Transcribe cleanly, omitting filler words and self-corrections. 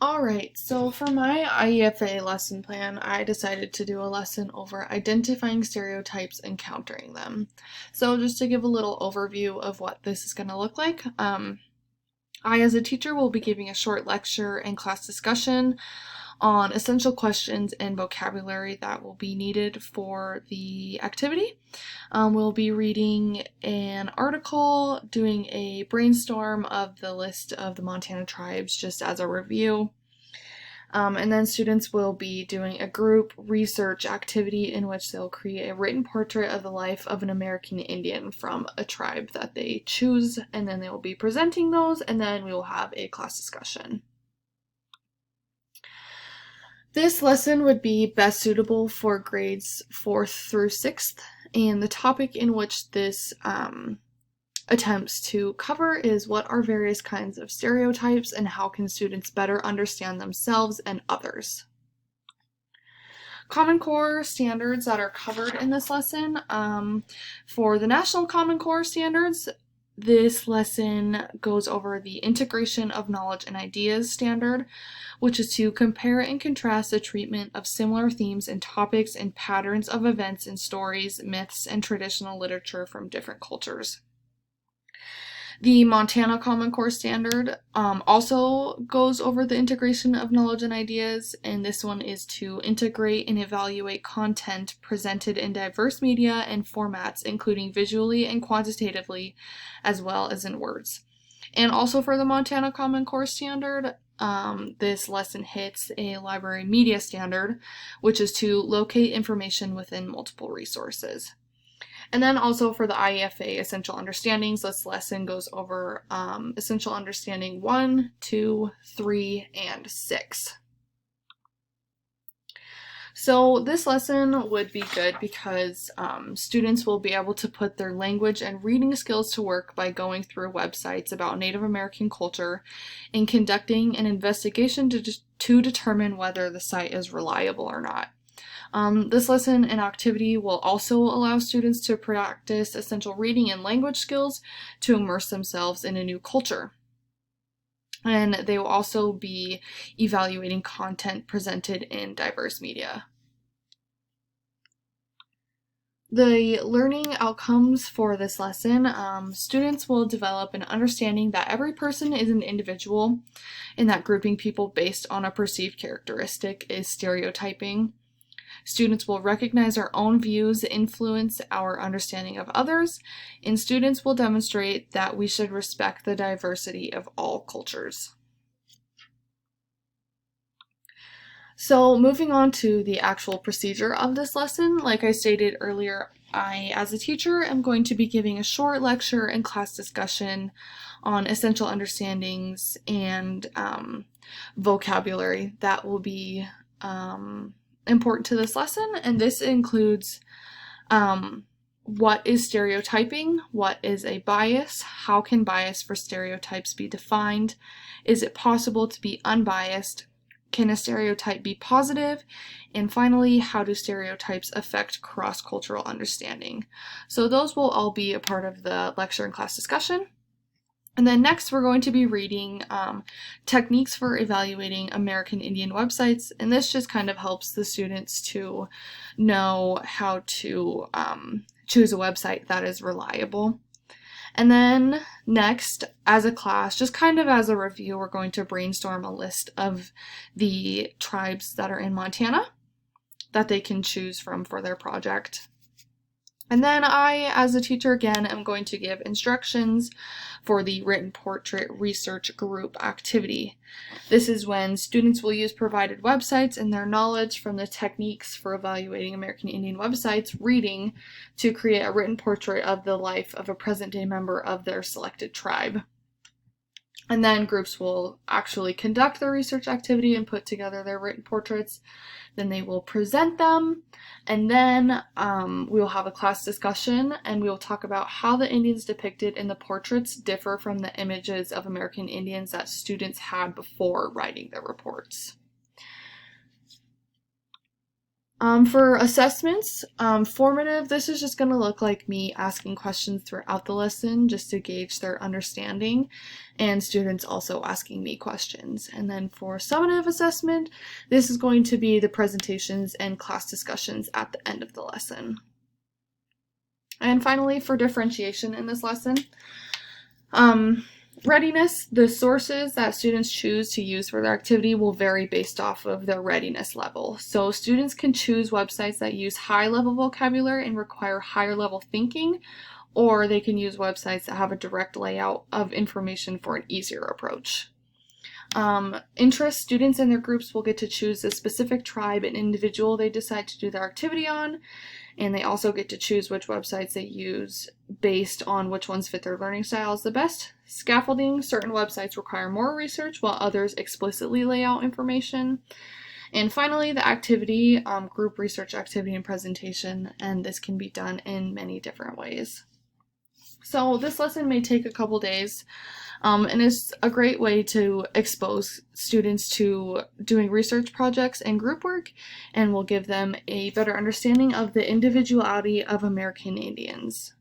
Alright, so for my IEFA lesson plan, I decided to do a lesson over identifying stereotypes and countering them. So just to give a little overview of what this is going to look like, I as a teacher will be giving a short lecture and class discussion on essential questions and vocabulary that will be needed for the activity. We'll be reading an article, doing a brainstorm of the list of the Montana tribes just as a review. And then students will be doing a group research activity in which they'll create a written portrait of the life of an American Indian from a tribe that they choose, and then they will be presenting those, and then we will have a class discussion. This lesson would be best suitable for grades 4th through 6th, and the topic in which this attempts to cover is what are various kinds of stereotypes and how can students better understand themselves and others. Common Core standards that are covered in this lesson. For the National Common Core standards, this lesson goes over the integration of knowledge and ideas standard, which is to compare and contrast the treatment of similar themes and topics and patterns of events in stories, myths, and traditional literature from different cultures. The Montana Common Core standard also goes over the integration of knowledge and ideas, and this one is to integrate and evaluate content presented in diverse media and formats, including visually and quantitatively, as well as in words. And also for the Montana Common Core standard, this lesson hits a library media standard, which is to locate information within multiple resources. And then also for the IEFA Essential Understandings, this lesson goes over Essential Understanding 1, 2, 3, and 6. So this lesson would be good because students will be able to put their language and reading skills to work by going through websites about Native American culture and conducting an investigation to determine whether the site is reliable or not. This lesson and activity will also allow students to practice essential reading and language skills to immerse themselves in a new culture. And they will also be evaluating content presented in diverse media. The learning outcomes for this lesson, students will develop an understanding that every person is an individual and that grouping people based on a perceived characteristic is stereotyping. Students will recognize our own views influence our understanding of others, and students will demonstrate that we should respect the diversity of all cultures. So moving on to the actual procedure of this lesson, like I stated earlier, I, as a teacher, am going to be giving a short lecture and class discussion on essential understandings and vocabulary that will be important to this lesson, and this includes what is stereotyping, what is a bias, how can bias for stereotypes be defined, is it possible to be unbiased, can a stereotype be positive, and finally, how do stereotypes affect cross-cultural understanding. So those will all be a part of the lecture and class discussion. And then next, we're going to be reading techniques for evaluating American Indian websites, and this just kind of helps the students to know how to choose a website that is reliable. And then next, as a class, just kind of as a review, we're going to brainstorm a list of the tribes that are in Montana that they can choose from for their project. And then I, as a teacher, again, am going to give instructions for the written portrait research group activity. This is when students will use provided websites and their knowledge from the techniques for evaluating American Indian websites reading to create a written portrait of the life of a present-day member of their selected tribe. And then groups will actually conduct the research activity and put together their written portraits. Then they will present them, and then we will have a class discussion, and we will talk about how the Indians depicted in the portraits differ from the images of American Indians that students had before writing their reports. For assessments, formative, this is just going to look like me asking questions throughout the lesson just to gauge their understanding, and students also asking me questions. And then for summative assessment, this is going to be the presentations and class discussions at the end of the lesson. And finally, for differentiation in this lesson, readiness, the sources that students choose to use for their activity will vary based off of their readiness level. So students can choose websites that use high level vocabulary and require higher level thinking, or they can use websites that have a direct layout of information for an easier approach. Interest, students and their groups will get to choose the specific tribe and individual they decide to do their activity on, and they also get to choose which websites they use based on which ones fit their learning styles the best. Scaffolding, certain websites require more research while others explicitly lay out information. And finally, the activity, group research activity and presentation, and this can be done in many different ways. So this lesson may take a couple days, and it's a great way to expose students to doing research projects and group work, and will give them a better understanding of the individuality of American Indians.